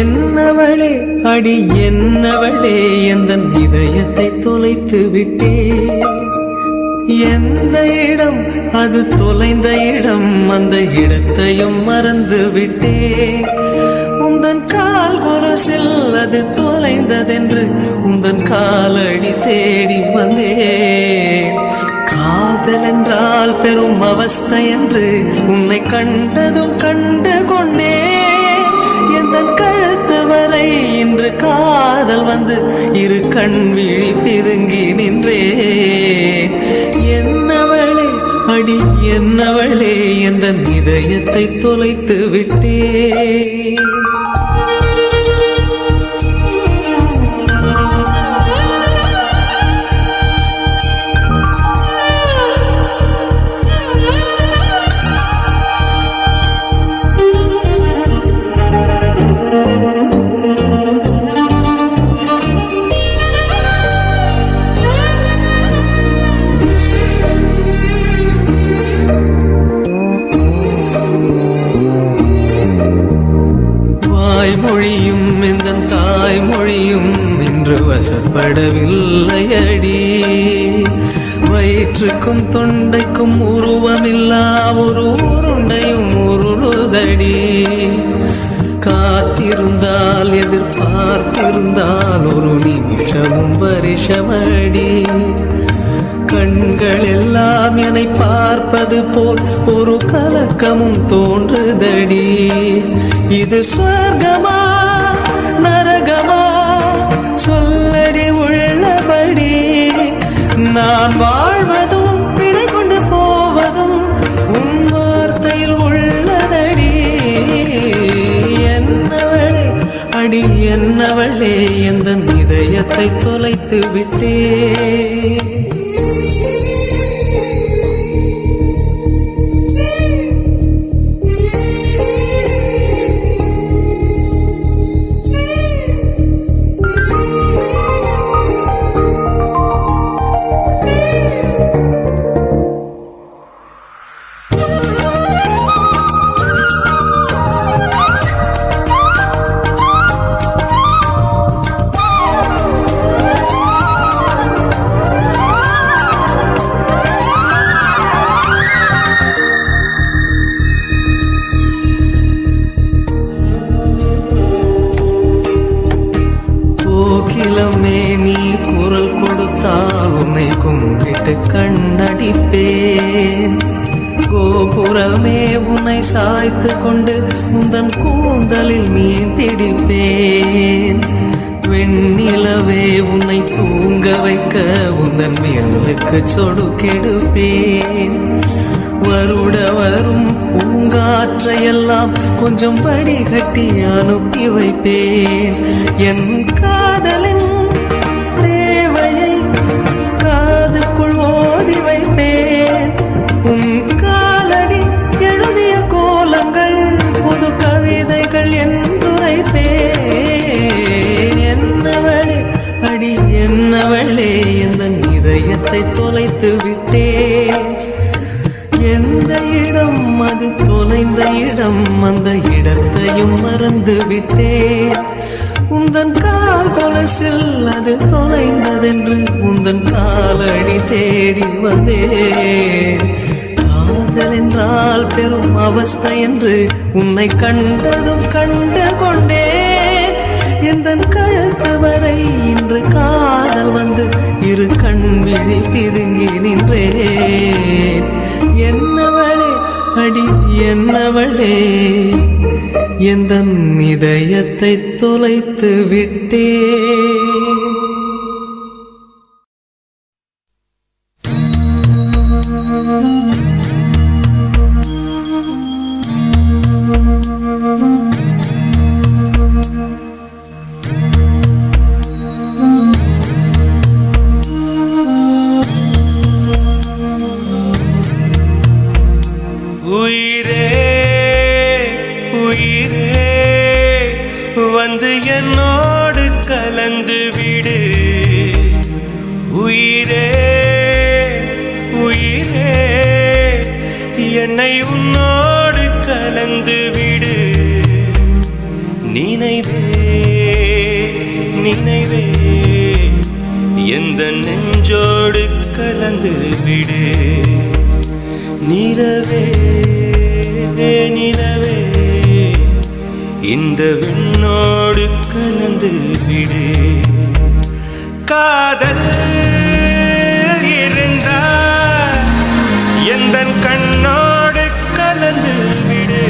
என்னவளே அடி என்னவளே எந்தன் இதயத்தை தொலைத்து விட்டே. எந்த இடம் அது தொலைந்த இடம், அந்த இடத்தையும் மறந்து விட்டே. உந்தன் கால் கொரசில் அது தொலைந்ததென்று உந்தன் காலடி தேடி வந்தே. காதல் என்றால் பெரும் அவஸ்தை என்று உன்னை கண்டதும் கண்டு கொண்டே. எந்தன் கழுத்து வரை இன்று காதல் வந்து இரு கண் விழி பிதுங்கி நின்றே. என்னவளே அடி என்னவளே எந்தன் இதயத்தை தொலைத்து விட்டே. மொழியும் இந்த தாய்மொழியும் இன்று வசப்படவில்லையடி. வயிற்றுக்கும் தொண்டைக்கும் உருவமில்லா ஒரு உருண்டையும் உருளுதடி. காத்திருந்தால் எதிர்பார்த்திருந்தால் ஒரு நிமிஷமும் வருஷமடி. கண்கள் எல்லாம் என்னை பார்ப்பது போல் ஒரு கலக்கமும் தோன்றுதடி. இது சொர்க்கமா நரகமா சொல்லடி உள்ளபடி. நான் வாழ்வதும் விடை கொண்டு போவதும் உன் வார்த்தையில் உள்ளதடி. என்னவளே அடி என்னவளே எந்தன் இதயத்தை தொலைத்து விட்டே. கோகிலமே நீ குரல் கொடுத்தால் உன்னை கும்பிட்டு கண்ணடிப்பேன். கோபுரமே உன்னை சாய்த்து கொண்டு உந்தன் கூந்தலில் மீன் பிடிப்பேன். வெண்ணிலவே உன்னை தூங்க வைக்க உந்தன் விரலுக்கு சொடுக்கெடுப்பேன். வருட வரும் பூங்காற்றையெல்லாம் கொஞ்சம் வடிகட்டி அனுப்பி வைப்பேன். என் காதலின் தேவையை காதுக்குள் ஓதி வைப்பேன். உன் காலடி எழுதிய கோலங்கள் புது கவிதைகள் என்றுரைப்பேன். என்னவளே அடி என்னவளே எந்தன் இதயத்தை தொலைத்து விட்டேன். எந்த இடம் அது தொலைந்த இடம், அந்த இடத்தையும் மறந்து விட்டேன். உந்தன் கால் கொலசில் அது தொலைந்ததென்று உந்தன் காலடி தேடி வந்தேன். காதல் என்றால் பெரும் அவஸ்தை என்று உன்னை கண்டதும் கண்டு கொண்டேன். எந்தன் கழுத்து வரை இன்று காதல் வந்து இரு கண் விழி பிதுங்கி நின்றேன். என்னவளே அடி என்னவளே எந்தன் இதயத்தை தொலைத்து விட்டே. வந்து என்னோடு கலந்து விடு உயிரே உயிரே, என்னை உன்னோடு கலந்து விடு. நினைவே நினைவே, எந்த நெஞ்சோடு கலந்து விடு. நிலவே நிலவே, இந்த விண்ணோடு கலந்து விடு. காதல் இருந்தால் எந்தன் கண்ணோடு கலந்து விடு.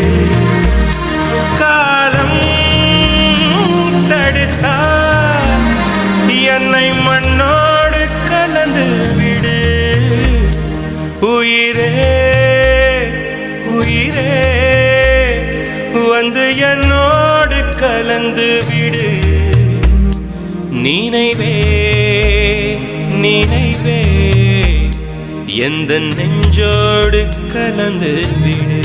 காலம் தடுத்தால் என்னை மண்ணோடு கலந்து விடு. உயிரே உயிரே, வந்து என்னோடு கலந்து விடு. நினைவே நினைவே, எந்த நெஞ்சோடு கலந்து விடு.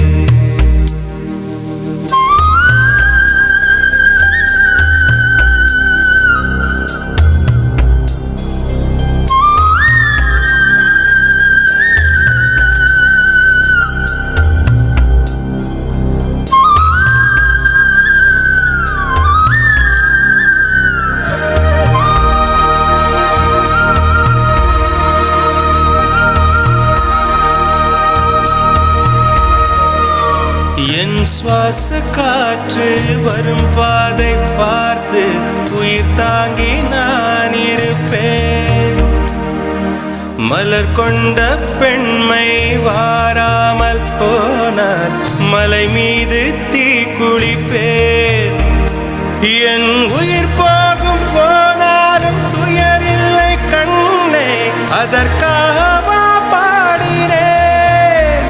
என் சுவாச காற்று வரும் பாதை பார்த்து உயிர் தாங்கி நான் இருப்பேன். மலர் கொண்ட பெண்மை வாராமல் போனார், மலை மீது தீ குளிப்பேன். என் உயிர் போகும் போனாலும் துயரில்லை கண்ணே, அதற்காகவா பாடினேன்.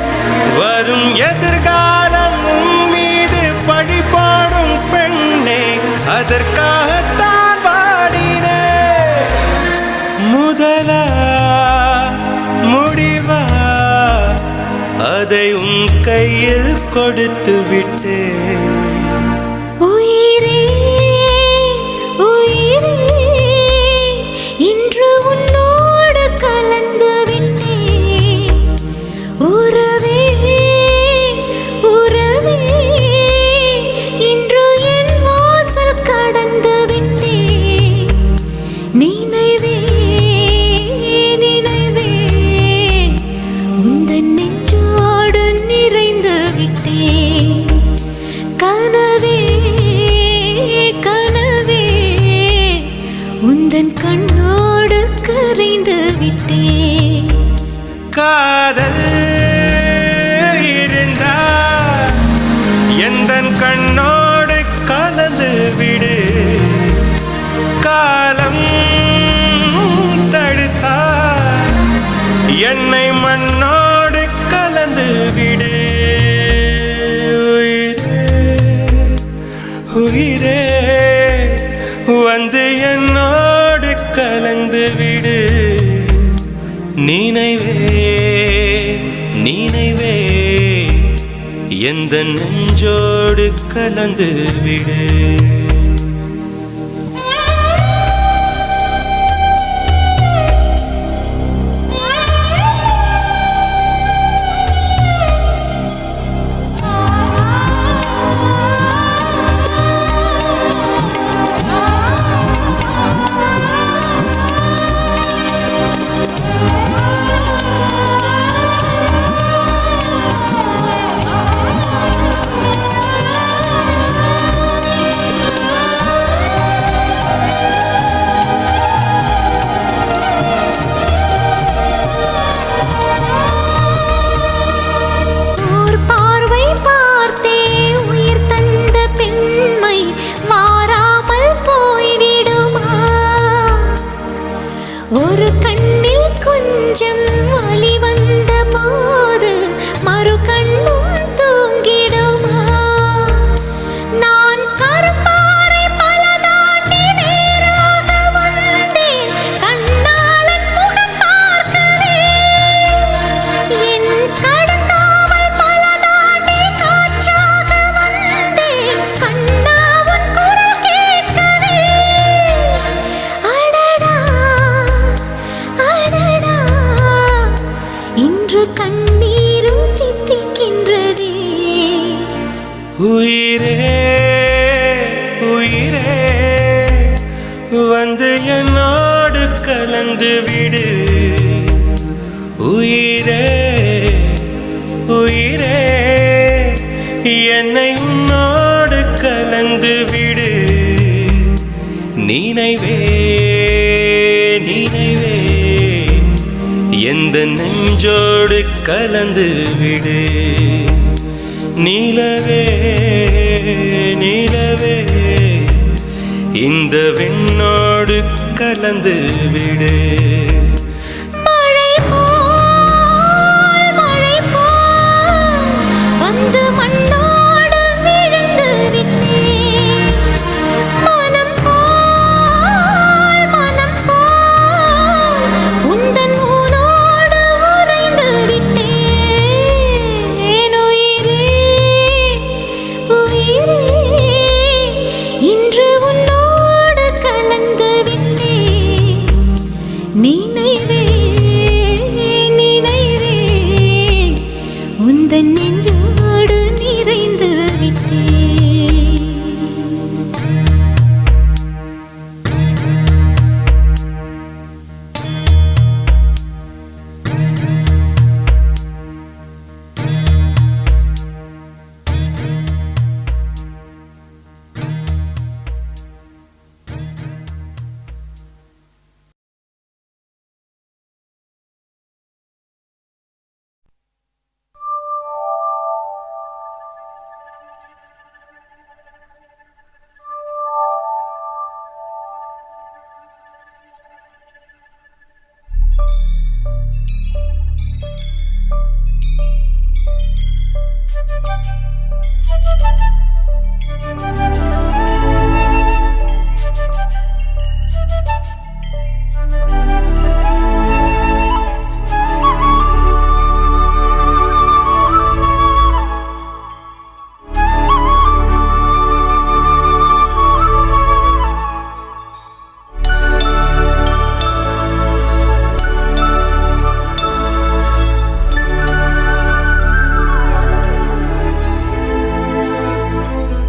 வரும் எதிர்காலம் மீது பழி போடும் பெண்ணே, அதற்காகத்தான் பாடினேன். முதலா முடிவா, அதை உன் கையில் கொடுத்து விட்டேன். உயிரே உயிரே, இன்று உன்னோடு கலந்து விட்டேன். உறவே உறவே, இன்று என் வாசல் கடந்து விட்டேன். நினைவே நினைவே, உந்தன் நெஞ்சோடு நிறைந்து விட்டேன். கனவே கனவே, உந்தன் கண்ணோடு கரைந்து விட்டேன். காதல் இருந்தால் எந்தன் கண்ணோடு கலந்து விடு. காலம் தடுத்தால் என்னை மண்ணோடு கலந்து விடு. உயிரே வந்து என்னோடு கலந்து விடு. நினைவே நினைவே, எந்த நெஞ்சோடு கலந்து விடு. உயிரே உயிரே வந்து என்னோடு கலந்து விடு. உயிரே உயிரே என்னை உன்னோடு கலந்து விடு. நினைவே நினைவே எந்த நெஞ்சோடு கலந்து விடு. நிலவே நிலவே இந்த விண்ணோடு கலந்து விடு. நெஞ்சோடு நிறைந்து விட்டேன்.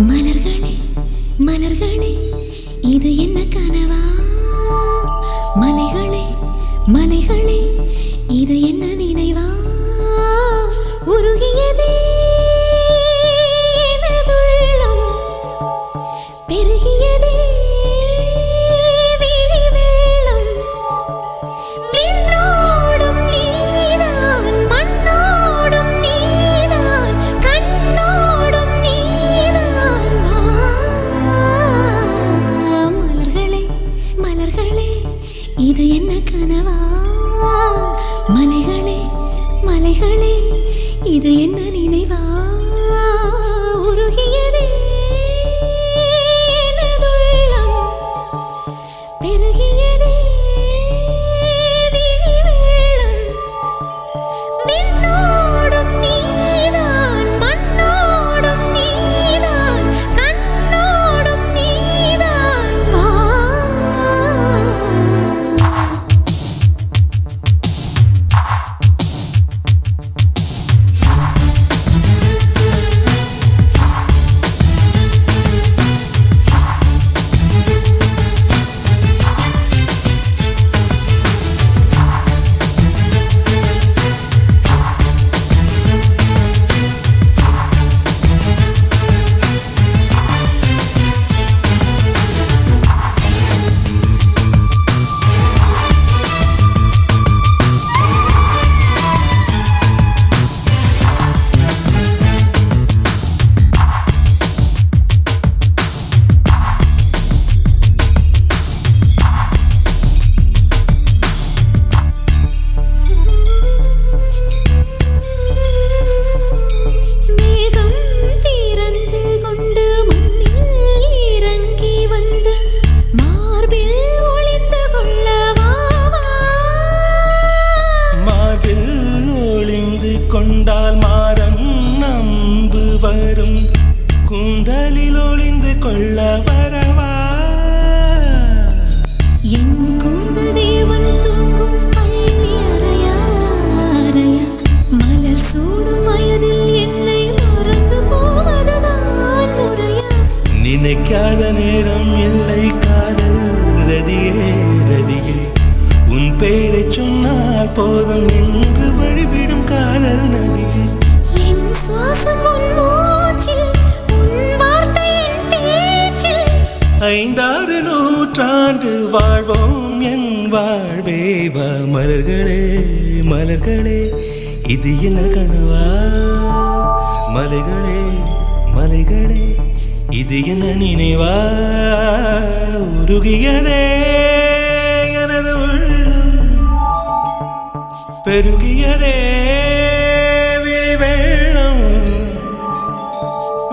மலர்களே மலர்களே இது என்ன கனவா? மலைகளே மலைகளே இது என்ன நினைவா? உருகியதே எனதுள்ளம், பெருகியதே விழி வெள்ளம். விண்ணோடும் நீதான், மண்ணோடும் நீதான், கண்ணோடும் நீதான். மலர்களே மலர்களே இது என்ன கனவா? மலைகளே மலைகளே இது என்ன நினைவா? உருகியதே எனதுள்ளம், பெருகியதே விழி வெள்ளம். விண்ணோடும் நீதான், மண்ணோடும் நீதான், கண்ணோடும் நீதான். கொண்டால் மாறன் நம்பு வரும், கூந்தலில் ஒளிந்து கொள்ள வரவா? என் கூந்தல் தேவன் தூங்கும் பள்ளி அறையா அறையா, மலர் சூடும் வயதில் என்னை மறந்து போவதுதான். நினைக்காத நேரம் இல்லை காதல் ரதியே ரதியே உன் பெயரை சொன்னால் போதும் என்று வழிவிடும் காதல் நதியே என் சுவாசம் உன் மூச்சில் உன் வார்த்தை என் பேச்சில் 5-6 நூற்றாண்டு வாழ்வோம் என் வாழ்வே வா மலர்களே மலர்களே இது என்ன கனவா மலைகளே மலைகளே இது என்ன நினைவா உருகியதே எனது உள்ளம் பெருகியதே விழி வெள்ளம்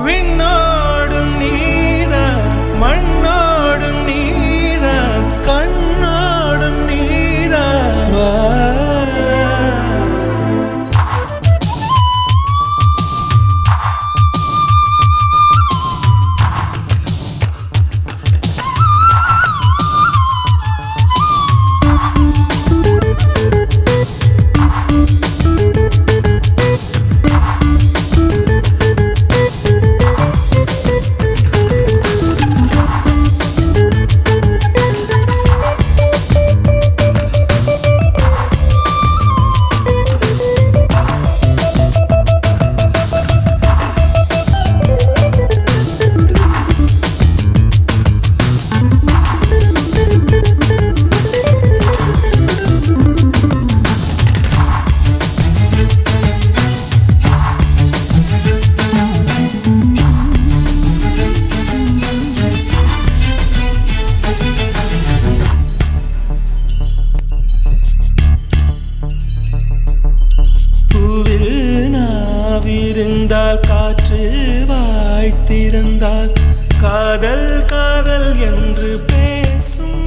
விண்ணோடும் நீதான் மண்ணோடும் நீதான் கண்ணோடும் நீதான் வா காற்று வாய்த்திருந்தால் காதல் காதல் என்று பேசும்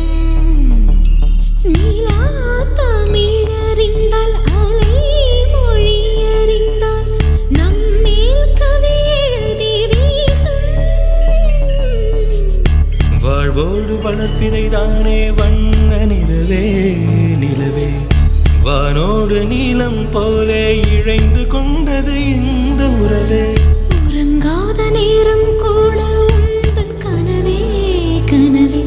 நீலா தமிழறிந்தால் அலை மொழியறிந்தால் நம்மேல் கவி எழுதி வீசும் வாழ்வோடு வளர்த்திரைதானே வண்ண நிலவே நிலவே வானோடு நீலம் போலே இழைந்து கொண்டது இந்த உறவே உறங்காத நேரம் கூட உந்தன் கனவே கனவே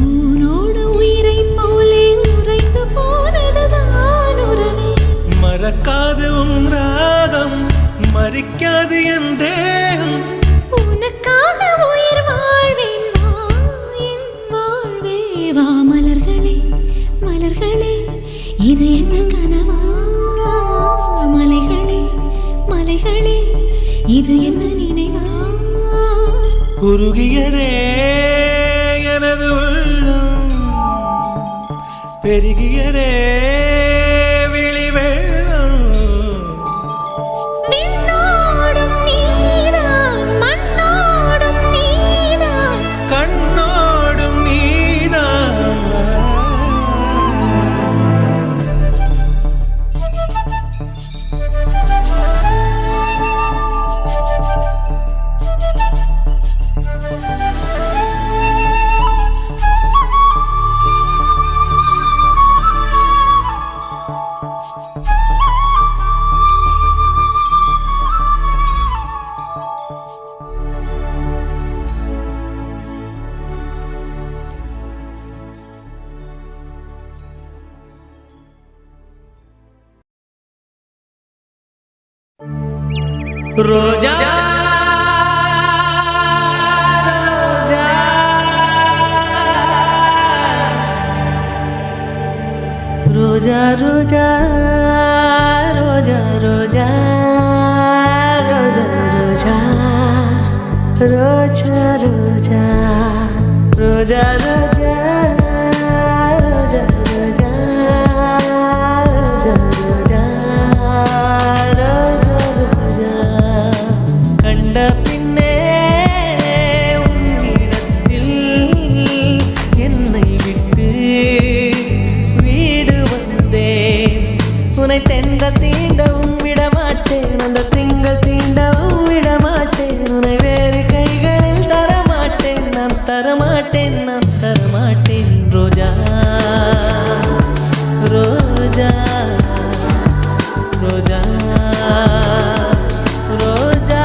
உன்னோடு உயிரை போலே உறைந்து போனதுதான் உறவே மறக்காது உன் ராகம் மறிக்காது என் தேகம் உனக்காக உயிர் வாழ்வேன் வா என் வாழ்வே வா மலர்களே மலர்களே இது என்ன கனவா மலைகளே மலைகளே இது என்ன நினைவா உருகியதே எனது உள்ளம் பெருகியதே விழி வெள்ளம் விண்ணோடும் நீதான் மண்ணோடும் நீதான் கண்ணோடும் நீதான் ரோஜா ரோஜா ரோஜா ரோஜா ரோஜா ரோஜா ரோஜா ரோஜா ரோஜா ரோஜா ரோஜா ரோஜா ரோஜா கண்ட பின்னே உன்னிடத்தில் என்னை விட்டு வீடு வந்தேன் உன்னை தென்றல் தீண்டவும் விடமாட்டேன் அந்த திங்கள் தீண்டவும் விடமாட்டேன் உன்னை வேறு கைகளில் தரமாட்டேன் நான் தரமாட்டேன் நான் தரமாட்டேன் ரோஜா ரோஜா ரோஜா ரோஜா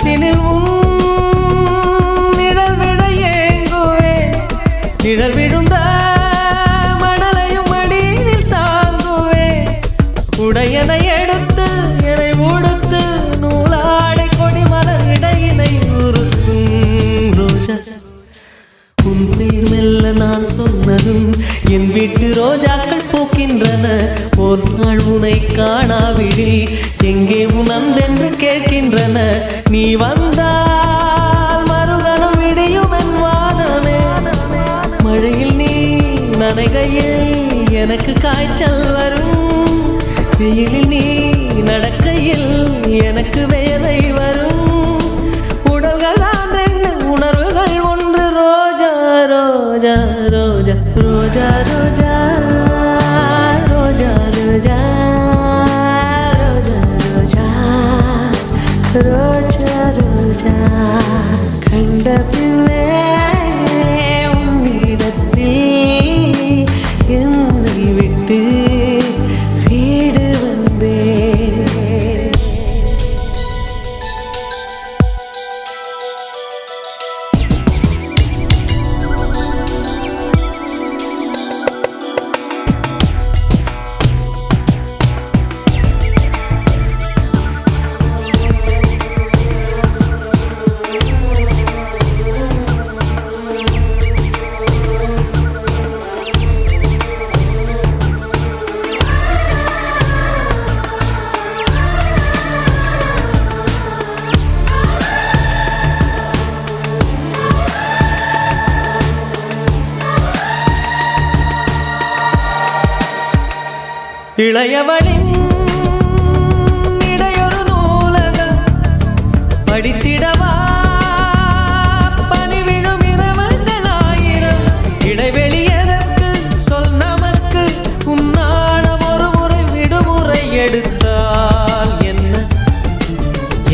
நிலத்தினில் நிழல் விட ஏங்குவே நிழல் விழுந்த மணலையும் மடியில் தாங்குவே உடையனை எடுத்து என்னை உடுத்து நூலாடை கொடி மலர் இடையினை உறுத்தும் ரோஜா உன் பேர் மெல்ல நான் சொன்னதும் என் வீட்டு ரோஜாக்கள் பூக்கின்றன ஒரு நாள் உனை காணாவிடில் எங்கே உன் அன்பென்று கேட்கின்றன நீ வந்தால் மறுகணம் விடியும் என் வானமே மழையில் நீ நனைகையில் எனக்கு காய்ச்சல் வரும் வெயிலில் நீ நடக்கையில் எனக்கு வேலை வரும் உடல்கள் தான் ரெண்டு உணர்வுகள் ஒன்று ரோஜா ரோஜா ரோஜா ரோஜா ரோஜா ரோஜா ரோஜா ரோஜா ரோஜா ரோஜா ரோஜா கண்ட பிள்ளை உன்னிடத்தில் என்னை விட்டு வீடு வந்தேன் இளையவளின் இடையொரு நூலகம் படித்திடவா பனிவிழும் இரவுகள் ஆயிரம் இடைவெளி எதற்கு சொல் நமக்கு உன்னாடம் ஒரு முறை விடுமுறை எடுத்தால் என்ன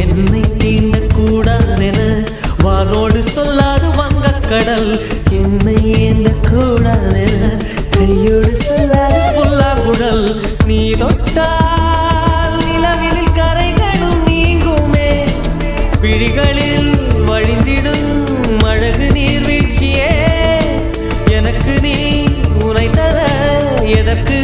என்னை தீண்டக்கூடாதென வானோடு சொல்லாது வங்கக்கடல் என்னை ஏந்தக்கூடாதென கையோடு சொல்லாது புல்லாங்குழல் நீ தொட்டால் நிலவில் கரைகளும் நீங்குமே விழிகளில் வழிந்திடும் அழகு நீர்வீழ்ச்சியே எனக்கு நீ உனை தர எதற்கு